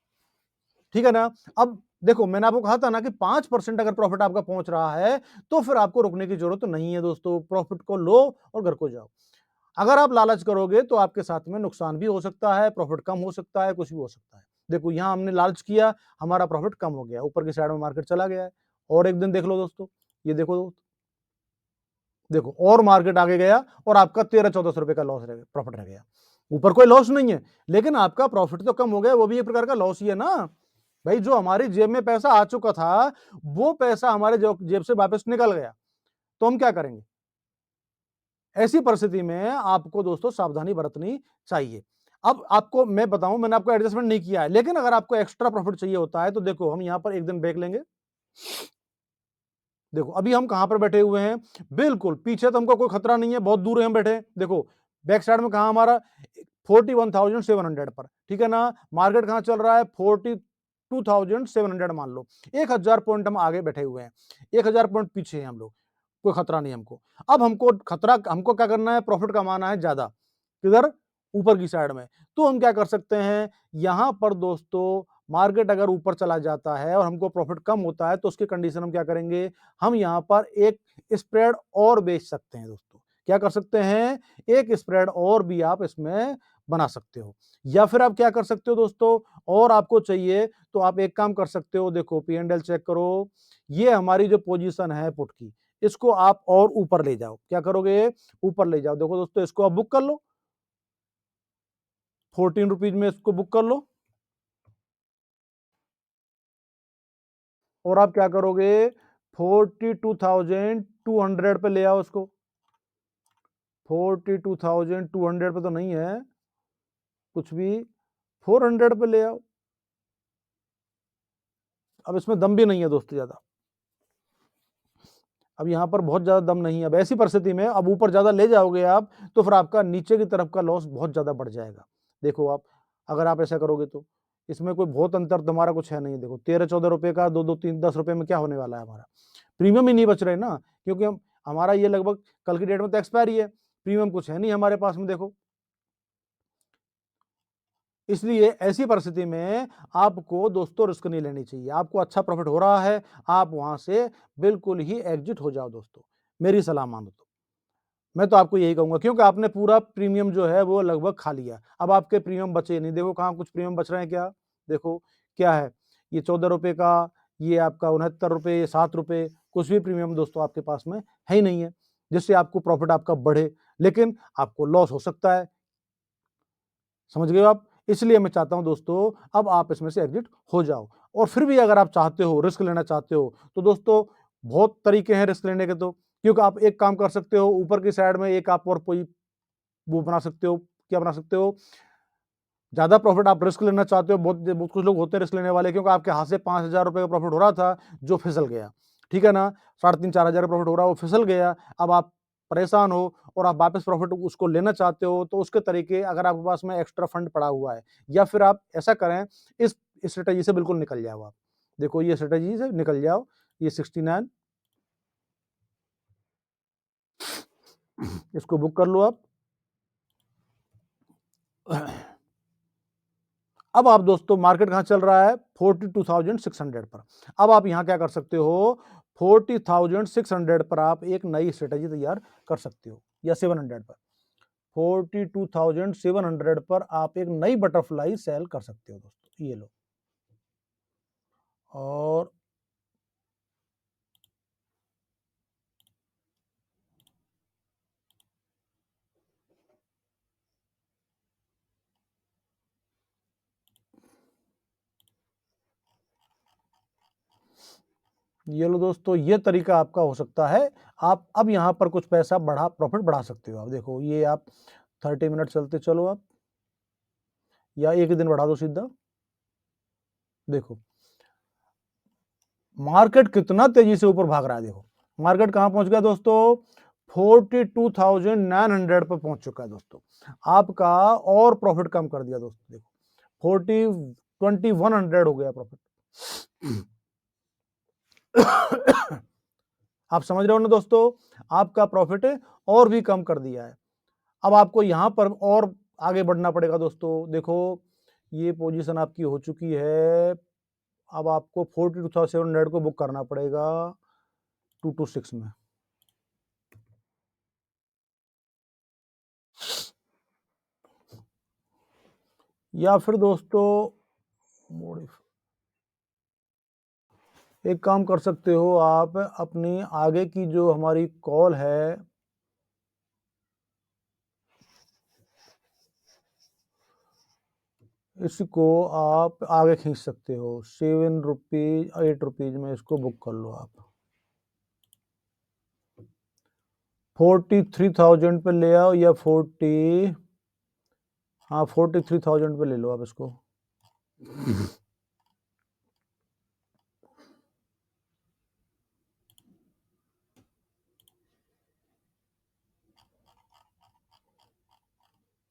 ठीक है ना? अब देखो मैंने आपको कहा था ना कि 5% अगर प्रॉफिट आपका पहुंच रहा है तो फिर आपको रुकने की जरूरत नहीं है दोस्तों। प्रॉफिट को लो और घर को जाओ। अगर आप लालच करोगे तो आपके साथ में नुकसान भी हो सकता है, प्रॉफिट कम हो सकता है, कुछ भी हो सकता है। देखो यहां हमने लालच किया, हमारा प्रॉफिट कम हो गया, ऊपर की साइड में मार्केट चला गया है। और एक दिन देख लो दोस्तों, ये देखो दोस्तों, देखो और मार्केट आगे गया और आपका 1300-1400 रुपए का लॉस रह गया, प्रॉफिट रह गया। ऊपर कोई लॉस नहीं है, लेकिन आपका प्रॉफिट तो कम हो गया, वो भी एक प्रकार का लॉस ही है ना भाई। जो हमारी जेब में पैसा आ चुका था वो पैसा हमारे जेब से वापस निकल गया, तो हम क्या करेंगे? ऐसी परिस्थिति में आपको दोस्तों सावधानी बरतनी चाहिए। अब आपको मैं बताऊं, मैंने आपको एडजस्टमेंट नहीं किया है, लेकिन अगर आपको एक्स्ट्रा प्रॉफिट चाहिए होता है तो देखो हम यहां पर एक दिन ब्रेक लेंगे। देखो अभी हम कहां पर बैठे हुए हैं, बिल्कुल पीछे तो हमको कोई खतरा नहीं है, बहुत दूर है हम बैठे। देखो बैक साइड में कहा हमारा 41,700 पर, ठीक है ना? मार्केट कहां चल रहा है? 42,700 मान लो, 1,000 पॉइंट हम आगे बैठे हुए हैं, 1,000 पॉइंट पीछे हैं हम लोग, कोई खतरा नहीं हमको। अब हमको क्या करना है? प्रॉफिट कमाना है ज्यादा, किधर? ऊपर की साइड में। तो हम क्या कर सकते हैं, यहां पर दोस्तों मार्केट अगर ऊपर चला जाता है और हमको प्रॉफिट कम होता है तो उसकी कंडीशन हम क्या करेंगे? हम यहां पर एक स्प्रेड और बेच सकते हैं दोस्तों। क्या कर सकते हैं? एक स्प्रेड और भी आप इसमें बना सकते हो। या फिर आप क्या कर सकते हो दोस्तों, और आपको चाहिए तो आप एक काम कर सकते हो, देखो पी एंड एल चेक करो, ये हमारी जो पोजीशन है पुट की, इसको आप और ऊपर ले जाओ। क्या करोगे? ऊपर ले जाओ। देखो दोस्तों, इसको आप बुक कर लो, 14 रुपीज में इसको बुक कर लो। और आप क्या करोगे? 42,200 पे ले आओ उसको। 42,200 पे तो नहीं है कुछ भी, 400 पे ले आओ। अब इसमें दम भी नहीं है दोस्तों ज्यादा, अब यहाँ पर बहुत ज्यादा दम नहीं है। अब ऐसी परिस्थिति में अब ऊपर ज्यादा ले जाओगे आप, तो फिर आपका नीचे की तरफ का लॉस बहुत ज्यादा बढ़ जाएगा। देखो आप, अगर आप ऐसा करोगे तो इसमें कोई बहुत अंतर तुम्हारा कुछ है नहीं। देखो 13-14 रुपए का 2-2-3-10 रुपए में क्या होने वाला है, हमारा प्रीमियम ही नहीं बच रहे ना, क्योंकि हम हमारा ये लगभग कल की डेट में तो एक्सपायरी है, प्रीमियम कुछ है नहीं हमारे पास में। देखो, इसलिए ऐसी परिस्थिति में आपको दोस्तों रिस्क नहीं लेनी चाहिए। आपको अच्छा प्रॉफिट हो रहा है, आप वहां से बिल्कुल ही एग्जिट हो जाओ दोस्तों, मेरी सलाह मानो तो। मैं तो आपको यही कहूंगा, क्योंकि आपने पूरा प्रीमियम जो है वो लगभग खा लिया, अब आपके प्रीमियम बचे नहीं। देखो कहाँ कुछ प्रीमियम बच रहे हैं क्या? देखो क्या है, ये 14 रुपए का, ये आपका 69 रुपए, 7 रुपए, कुछ भी प्रीमियम दोस्तों आपके पास में है ही नहीं है, जिससे आपको प्रॉफिट आपका बढ़े, लेकिन आपको लॉस हो सकता है। समझ गए आप? इसलिए मैं चाहता हूं दोस्तों, अब आप इसमें से एग्जिट हो जाओ। और फिर भी अगर आप चाहते हो, रिस्क लेना चाहते हो, तो दोस्तों बहुत तरीके हैं रिस्क लेने के तो, क्योंकि आप एक काम कर सकते हो, ऊपर की साइड में एक आप और कोई वो बना सकते हो। क्या बना सकते हो? ज्यादा प्रॉफिट आप रिस्क लेना चाहते हो, बहुत बहुत कुछ लोग होते हैं रिस्क लेने वाले, क्योंकि आपके हाथ से 5,000 रुपए का प्रॉफिट हो रहा था जो फिसल गया, ठीक है ना, 3,500-4,000 का प्रॉफिट हो रहा है वो फिसल गया। अब आप परेशान हो और आप वापस प्रॉफिट उसको लेना चाहते हो, तो उसके तरीके, अगर आपके पास में एक्स्ट्रा फंड पड़ा हुआ है, या फिर आप ऐसा करें, इस स्ट्रेटेजी से बिल्कुल निकल जाओ आप। देखो ये स्ट्रेटेजी से निकल जाओ, ये 69, इसको बुक कर लो आप। अब आप दोस्तों, मार्केट कहां चल रहा है? 42,600 पर। अब आप यहां क्या कर सकते हो? 40,600 पर आप एक नई स्ट्रेटेजी तैयार कर सकते हो, या 700 पर। 42,700 पर आप एक नई बटरफ्लाई सेल कर सकते हो दोस्तों, ये लो। और ये लो दोस्तों, ये तरीका आपका हो सकता है। आप अब यहां पर कुछ पैसा बढ़ा, प्रॉफिट बढ़ा सकते हो आप। देखो ये आप 30 मिनट चलते चलो आप, या एक ही दिन बढ़ा दो सीधा। देखो मार्केट कितना तेजी से ऊपर भाग रहा है। देखो मार्केट कहां पहुंच गया दोस्तों? 42,900 पर पहुंच चुका है दोस्तों। आपका और प्रॉफिट कम कर दिया दोस्तों। देखो 2100 हो गया प्रॉफिट। आप समझ रहे हो ना दोस्तों, आपका प्रॉफिट और भी कम कर दिया है। अब आपको यहां पर और आगे बढ़ना पड़ेगा दोस्तों। देखो ये पोजीशन आपकी हो चुकी है, अब आपको 42,700 को बुक करना पड़ेगा 226 में। या फिर दोस्तों एक काम कर सकते हो आप, अपनी आगे की जो हमारी कॉल है, इसको आप आगे खींच सकते हो। 7 रुपीज 8 रुपीज में इसको बुक कर लो आप। 43,000 पे ले आओ, या 43,000 पे ले लो आप इसको।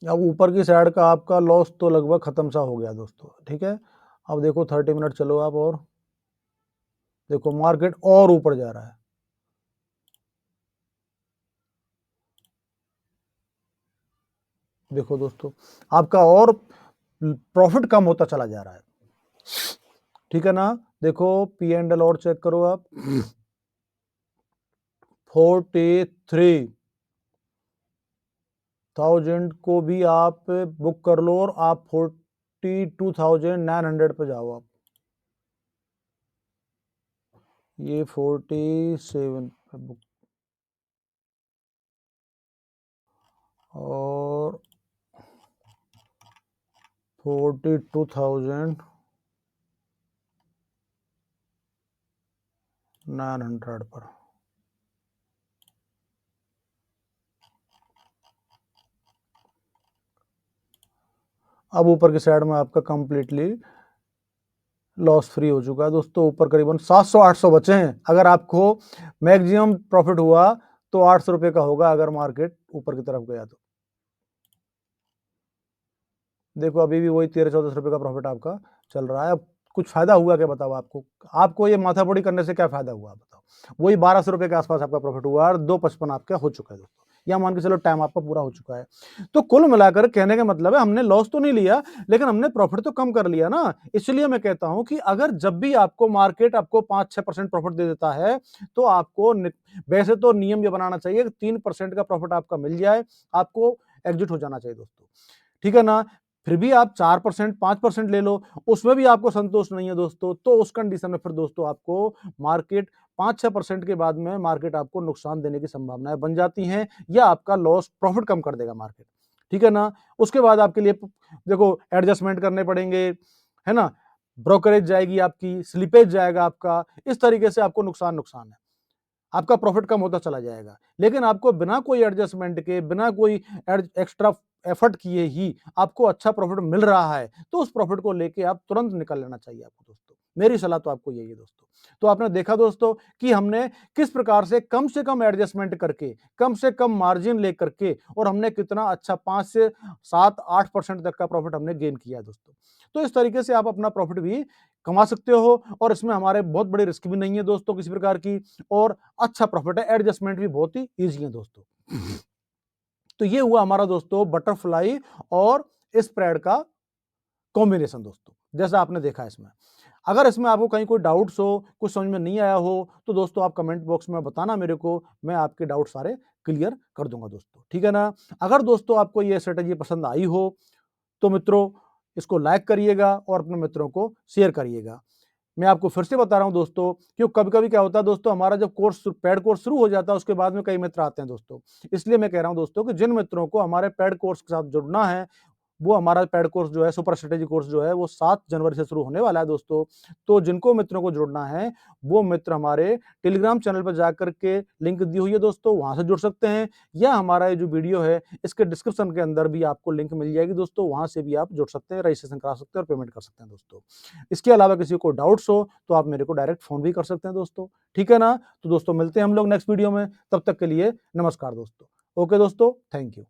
अब ऊपर की साइड का आपका लॉस तो लगभग खत्म सा हो गया दोस्तों, ठीक है। अब देखो 30 मिनट चलो आप, और देखो मार्केट और ऊपर जा रहा है। देखो दोस्तों, आपका और प्रॉफिट कम होता चला जा रहा है, ठीक है ना। देखो पी एंड एल और चेक करो आप। 43,000 को भी आप बुक कर लो, और आप 42,900 पे जाओ आप। ये 47 पे बुक, और 42,900 पर। अब ऊपर की साइड में आपका कंप्लीटली लॉस फ्री हो चुका है दोस्तों। ऊपर करीबन 700-800 बचे हैं। अगर आपको मैक्सिमम प्रॉफिट हुआ तो 800 रुपये का होगा अगर मार्केट ऊपर की तरफ गया तो। देखो अभी भी वही 13-14 रुपये का प्रॉफिट आपका चल रहा है। अब कुछ फायदा हुआ क्या बताओ आपको? आपको ये माथापड़ी करने से क्या फायदा हुआ बताओ? वही 1200 रुपये के आसपास आपका प्रॉफिट हुआ और 255 आपका हो चुका है दोस्तों। या मान के चलो टाइम आपका पूरा हो चुका है। तो कुल मिलाकर कहने का मतलब है हमने लॉस तो नहीं लिया, लेकिन हमने प्रॉफिट तो कम कर लिया ना। इसलिए मैं कहता हूं कि अगर जब भी आपको मार्केट आपको 5-6% प्रॉफिट दे देता है तो आपको वैसे तो नियम ये बनाना चाहिए कि 3% का प्रॉफिट आपका मिल जाए, आपको एग्जिट हो जाना चाहिए दोस्तों। ठीक है ना? फिर भी आप 4% 5% ले लो, उसमें भी आपको संतोष नहीं है दोस्तों, तो उस कंडीशन में फिर दोस्तों आपको मार्केट 5-6% के बाद में मार्केट आपको नुकसान देने की संभावनाएं बन जाती हैं, या आपका लॉस प्रॉफिट कम कर देगा मार्केट। ठीक है ना? उसके बाद आपके लिए देखो एडजस्टमेंट करने पड़ेंगे, है ना? ब्रोकरेज जाएगी आपकी, स्लिपेज जाएगा आपका, इस तरीके से आपको नुकसान नुकसान है। आपका प्रॉफिट कम होता चला जाएगा। लेकिन आपको बिना कोई एडजस्टमेंट के, बिना कोई एक्स्ट्रा एफर्ट किए ही आपको अच्छा प्रॉफिट मिल रहा है, तो उस प्रॉफिट को लेके आप तुरंत निकल लेना चाहिए आपको दोस्तों। मेरी सलाह तो आपको यही है दोस्तों। तो आपने देखा दोस्तों कि हमने किस प्रकार से कम एडजस्टमेंट करके, कम से कम मार्जिन लेकर के, और हमने कितना अच्छा 5 से 7-8% तक का प्रॉफिट हमने गेन किया दोस्तों। तो इस तरीके से आप अपना प्रॉफिट भी कमा सकते हो, और इसमें हमारे बहुत बड़ी रिस्क भी नहीं है दोस्तों किसी प्रकार की, और अच्छा प्रॉफिट है, एडजस्टमेंट भी बहुत ही ईजी है दोस्तों। तो ये हुआ हमारा दोस्तों बटरफ्लाई और स्प्रेड का कॉम्बिनेशन दोस्तों, जैसा आपने देखा इसमें। अगर इसमें आपको कहीं कोई डाउट्स हो, कुछ समझ में नहीं आया हो, तो दोस्तों आप कमेंट बॉक्स में बताना मेरे को, मैं आपके डाउट सारे क्लियर कर दूंगा दोस्तों। ठीक है ना? अगर दोस्तों आपको ये स्ट्रेटेजी पसंद आई हो तो मित्रों इसको लाइक करिएगा और अपने मित्रों को शेयर करिएगा। मैं आपको फिर से बता रहा हूं दोस्तों, क्यों कभी-कभी क्या होता है दोस्तों, हमारा जब पेड कोर्स शुरू हो जाता है उसके बाद में कई मित्र आते हैं दोस्तों। इसलिए मैं कह रहा हूं दोस्तों कि जिन मित्रों को हमारे पेड कोर्स के साथ जुड़ना है, वो हमारा पेड कोर्स जो है, सुपर स्ट्रेटेजी कोर्स जो है, वो 7 जनवरी से शुरू होने वाला है दोस्तों। तो जिनको मित्रों को जुड़ना है, वो मित्र हमारे टेलीग्राम चैनल पर जाकर के लिंक दी हुई है दोस्तों, वहां से जुड़ सकते हैं, या हमारा ये जो वीडियो है इसके डिस्क्रिप्शन के अंदर भी आपको लिंक मिल जाएगी दोस्तों, वहां से भी आप जुड़ सकते हैं, रजिस्ट्रेशन करा सकते हैं और पेमेंट कर सकते हैं दोस्तों। इसके अलावा किसी को डाउट्स हो तो आप मेरे को डायरेक्ट फोन भी कर सकते हैं दोस्तों। ठीक है ना? तो दोस्तों मिलते हैं हम लोग नेक्स्ट वीडियो में, तब तक के लिए नमस्कार दोस्तों। ओके दोस्तों, थैंक यू।